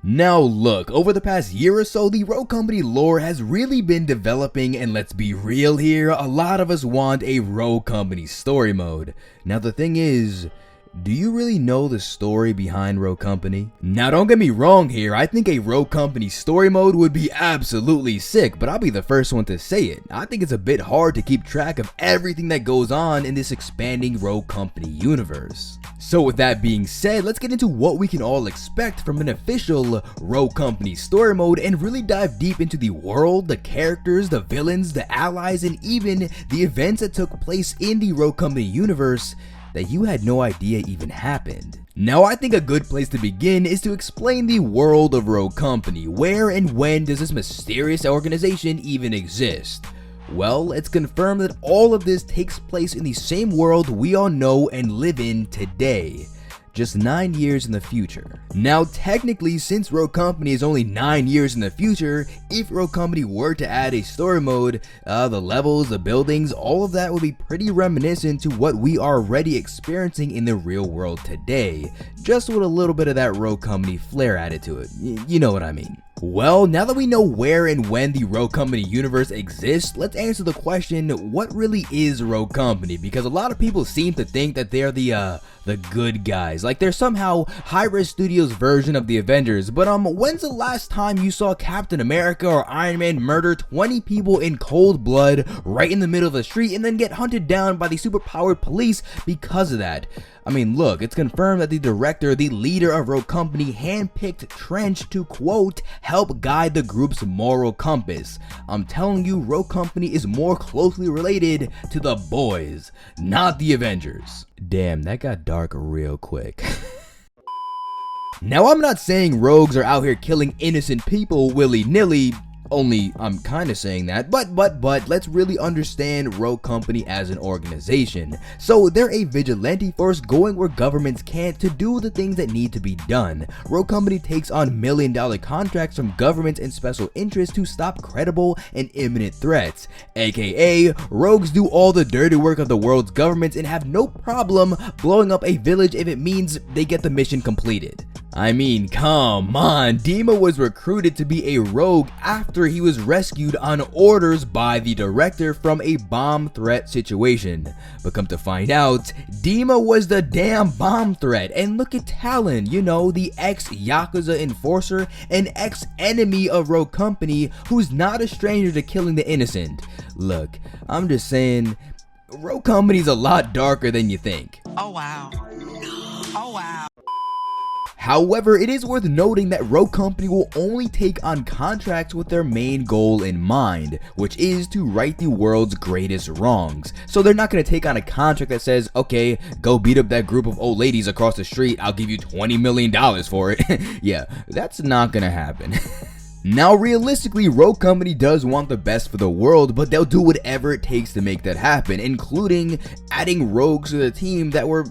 Now look, over the past year or so, the Rogue Company lore has really been developing, and let's be real here, a lot of us want a Rogue Company story mode. Now the thing is, do you really know the story behind Rogue Company? Now don't get me wrong here, I think a Rogue Company story mode would be absolutely sick, but I'll be the first one to say it. I think it's a bit hard to keep track of everything that goes on in this expanding Rogue Company universe. So with that being said, let's get into what we can all expect from an official Rogue Company story mode and really dive deep into the world, the characters, the villains, the allies, and even the events that took place in the Rogue Company universe that you had no idea even happened. Now I think a good place to begin is to explain the world of Rogue Company. Where and when does this mysterious organization even exist? Well, it's confirmed that all of this takes place in the same world we all know and live in today, just 9 years in the future. Now technically, since Rogue Company is only 9 years in the future, if Rogue Company were to add a story mode, the levels, the buildings, all of that would be pretty reminiscent to what we are already experiencing in the real world today, just with a little bit of that Rogue Company flair added to it. You know what I mean. Well, now that we know where and when the Rogue Company universe exists, let's answer the question, what really is Rogue Company? Because a lot of people seem to think that they're the good guys, like they're somehow Hi-Res Studios' version of the Avengers. But when's the last time you saw Captain America or Iron Man murder 20 people in cold blood right in the middle of the street and then get hunted down by the superpowered police because of that? I mean, look, it's confirmed that the director, the leader of Rogue Company, handpicked Trench to, quote, help guide the group's moral compass. I'm telling you, Rogue Company is more closely related to the boys, not the Avengers. Damn, that got dark real quick. Now, I'm not saying rogues are out here killing innocent people willy-nilly, only I'm kind of saying that, but let's really understand Rogue Company as an organization. So they're a vigilante force going where governments can't to do the things that need to be done. Rogue Company takes on million-dollar contracts from governments and special interests to stop credible and imminent threats, aka rogues do all the dirty work of the world's governments and have no problem blowing up a village if it means they get the mission completed. I mean, come on, Dima was recruited to be a rogue after he was rescued on orders by the director from a bomb threat situation. But come to find out, Dima was the damn bomb threat. And look at Talon, you know, the ex-Yakuza enforcer, an ex-enemy of Rogue Company who's not a stranger to killing the innocent. Look, I'm just saying, Rogue Company's a lot darker than you think. Oh wow. Oh wow. However, it is worth noting that Rogue Company will only take on contracts with their main goal in mind, which is to right the world's greatest wrongs. So they're not going to take on a contract that says, okay, go beat up that group of old ladies across the street, I'll give you $20 million for it. Yeah, that's not going to happen. Now realistically, Rogue Company does want the best for the world, but they'll do whatever it takes to make that happen, including adding rogues to the team that were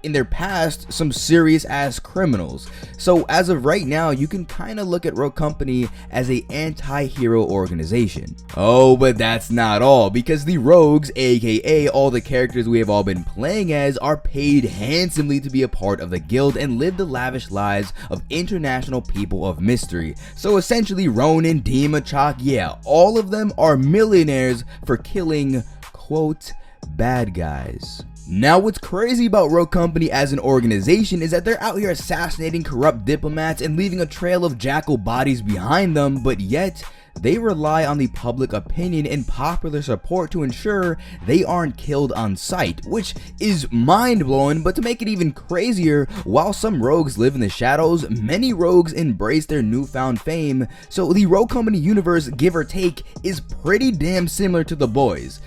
in their past some serious ass criminals. So as of right now, you can kind of look at Rogue Company as a anti-hero organization. Oh, but that's not all, because the rogues, aka all the characters we have all been playing as, are paid handsomely to be a part of the guild and live the lavish lives of international people of mystery. So essentially Ronin, Dima, Chalk, yeah, all of them are millionaires for killing, quote, bad guys. Now what's crazy about Rogue Company as an organization is that they're out here assassinating corrupt diplomats and leaving a trail of Jackal bodies behind them, but yet they rely on the public opinion and popular support to ensure they aren't killed on sight, which is mind-blowing. But to make it even crazier, while some rogues live in the shadows, many rogues embrace their newfound fame, so the Rogue Company universe, give or take, is pretty damn similar to the boys.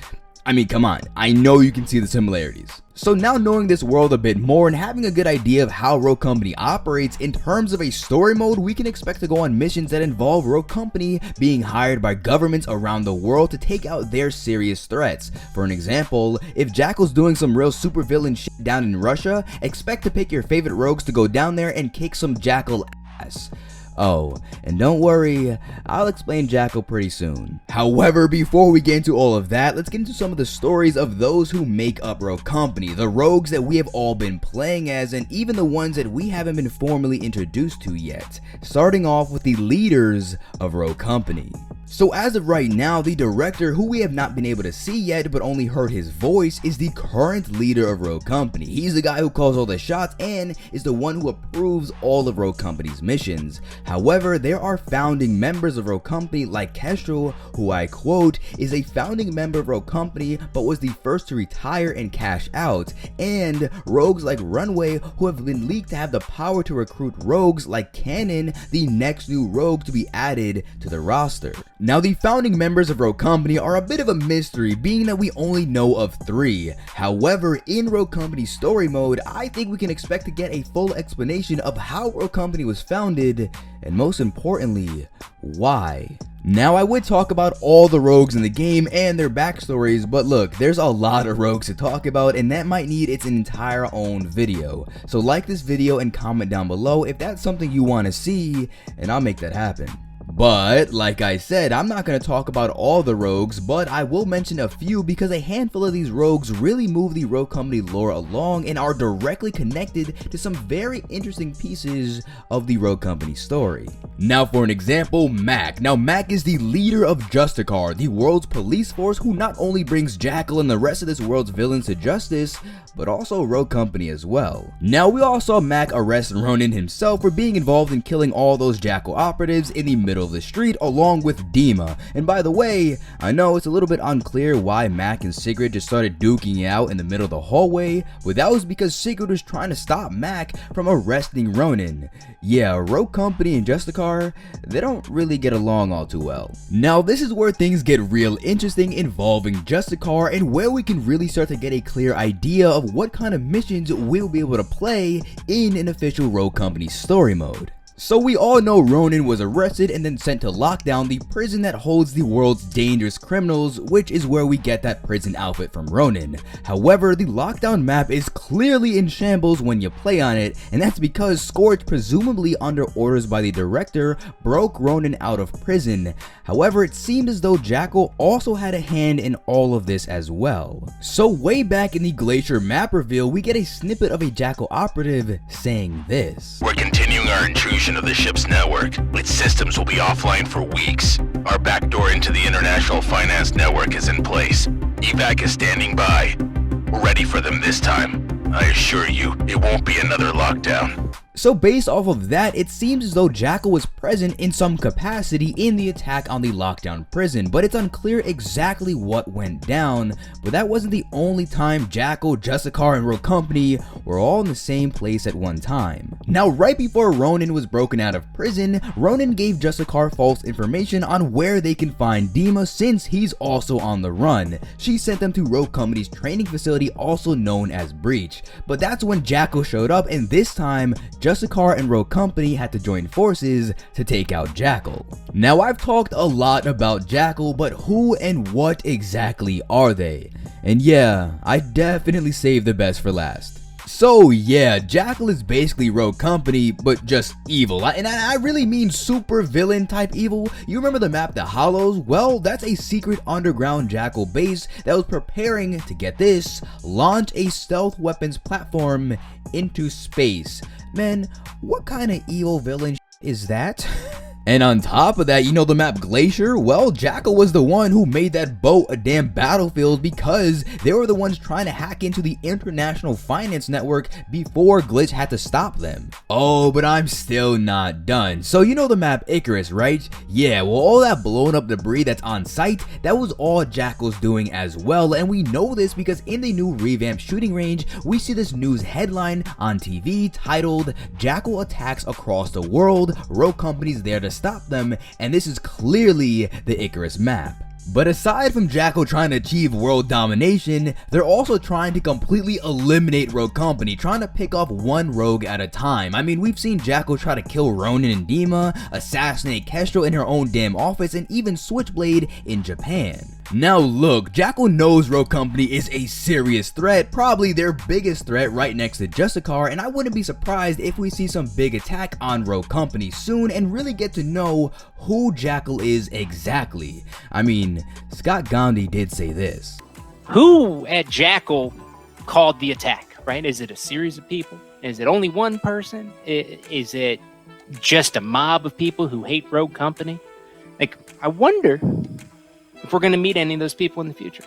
I mean, come on, I know you can see the similarities. So now knowing this world a bit more and having a good idea of how Rogue Company operates in terms of a story mode, we can expect to go on missions that involve Rogue Company being hired by governments around the world to take out their serious threats. For an example, if Jackal's doing some real supervillain shit down in Russia, expect to pick your favorite rogues to go down there and kick some Jackal ass. Oh, and don't worry, I'll explain Jackal pretty soon. However, before we get into all of that, let's get into some of the stories of those who make up Rogue Company, the rogues that we have all been playing as, and even the ones that we haven't been formally introduced to yet. Starting off with the leaders of Rogue Company. So as of right now, the director, who we have not been able to see yet but only heard his voice, is the current leader of Rogue Company. He's the guy who calls all the shots and is the one who approves all of Rogue Company's missions. However, there are founding members of Rogue Company like Kestrel, who I quote, is a founding member of Rogue Company but was the first to retire and cash out, and rogues like Runway, who have been leaked to have the power to recruit rogues like Cannon, the next new rogue to be added to the roster. Now, the founding members of Rogue Company are a bit of a mystery, being that we only know of 3. However, in Rogue Company story mode, I think we can expect to get a full explanation of how Rogue Company was founded, and most importantly, why. Now, I would talk about all the rogues in the game and their backstories, but look, there's a lot of rogues to talk about, and that might need its entire own video. So like this video and comment down below if that's something you want to see, and I'll make that happen. But, like I said, I'm not going to talk about all the rogues, but I will mention a few because a handful of these rogues really move the Rogue Company lore along and are directly connected to some very interesting pieces of the Rogue Company story. Now for an example, Mac. Now Mac is the leader of Justiciar, the world's police force who not only brings Jackal and the rest of this world's villains to justice, but also Rogue Company as well. Now we all saw Mac arrest Ronin himself for being involved in killing all those Jackal operatives in the middle of the street along with Dima. And by the way, I know it's a little bit unclear why Mac and Sigrid just started duking out in the middle of the hallway, but that was because Sigrid was trying to stop Mac from arresting Ronin. Yeah, Rogue Company and Justiciar, they don't really get along all too well. Now this is where things get real interesting involving Justiciar and where we can really start to get a clear idea of what kind of missions we'll be able to play in an official Rogue Company story mode. So we all know Ronin was arrested and then sent to lockdown, the prison that holds the world's dangerous criminals, which is where we get that prison outfit from Ronin. However, the lockdown map is clearly in shambles when you play on it, and that's because Scorch, presumably under orders by the director, broke Ronin out of prison. However, it seemed as though Jackal also had a hand in all of this as well. So way back in the Glacier map reveal, we get a snippet of a Jackal operative saying this. We're continuing our intrusion of the ship's network. Its systems will be offline for weeks. Our backdoor into the international finance network is in place. Evac is standing by. We're ready for them this time. I assure you, it won't be another lockdown. So based off of that, it seems as though Jackal was present in some capacity in the attack on the lockdown prison, but it's unclear exactly what went down. But that wasn't the only time Jackal, Justiciar, and Rogue Company were all in the same place at one time. Now right before Ronin was broken out of prison, Ronin gave Justiciar false information on where they can find Dima since he's also on the run. She sent them to Rogue Company's training facility, also known as Breach. But that's when Jackal showed up, and this time Justiciar and Rogue Company had to join forces to take out Jackal. Now I've talked a lot about Jackal, but who and what exactly are they? And yeah, I definitely saved the best for last. So yeah, Jackal is basically Rogue Company, but just evil. And I really mean super villain type evil. You remember the map The Hollows? Well, that's a secret underground Jackal base that was preparing to, get this, launch a stealth weapons platform into space. Man, what kind of evil villain is that? And on top of that, you know the map Glacier? Well, Jackal was the one who made that boat a damn battlefield because they were the ones trying to hack into the international finance network before Glitch had to stop them. Oh, but I'm still not done. So you know the map Icarus, right? Yeah, well, all that blown up debris that's on site, that was all Jackal's doing as well, and we know this because in the new revamped shooting range, we see this news headline on TV titled, "Jackal attacks across the world, Rogue Company's there to stop them," and this is clearly the Icarus map. But aside from Jackal trying to achieve world domination, they're also trying to completely eliminate Rogue Company, trying to pick off one rogue at a time. I mean, we've seen Jackal try to kill Ronin and Dima, assassinate Kestrel in her own damn office, and even Switchblade in Japan. Now look, Jackal knows Rogue Company is a serious threat, probably their biggest threat right next to Justiciar, and I wouldn't be surprised if we see some big attack on Rogue Company soon and really get to know who Jackal is exactly. I mean, Scott Gandhi did say this. Who at Jackal called the attack, right? Is it a series of people? Is it only one person? Is it just a mob of people who hate Rogue Company? Like, I wonder if we're going to meet any of those people in the future.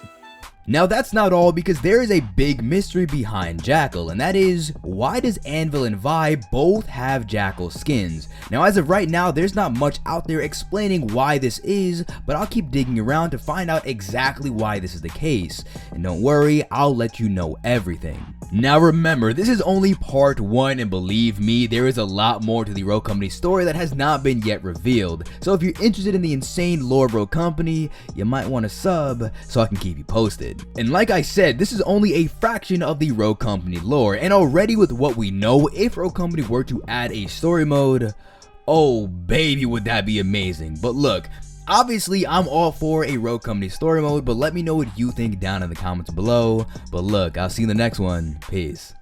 Now that's not all, because there is a big mystery behind Jackal, and that is, why does Anvil and Vi both have Jackal skins? Now as of right now, there's not much out there explaining why this is, but I'll keep digging around to find out exactly why this is the case. And don't worry, I'll let you know everything. Now remember, this is only part 1, and believe me, there is a lot more to the Rogue Company story that has not been yet revealed. So if you're interested in the insane lore of Rogue Company, you might want to sub so I can keep you posted. And like I said, this is only a fraction of the Rogue Company lore, and already with what we know, if Rogue Company were to add a story mode, oh baby would that be amazing. But look, obviously I'm all for a Rogue Company story mode, but let me know what you think down in the comments below. But look, I'll see you in the next one. Peace.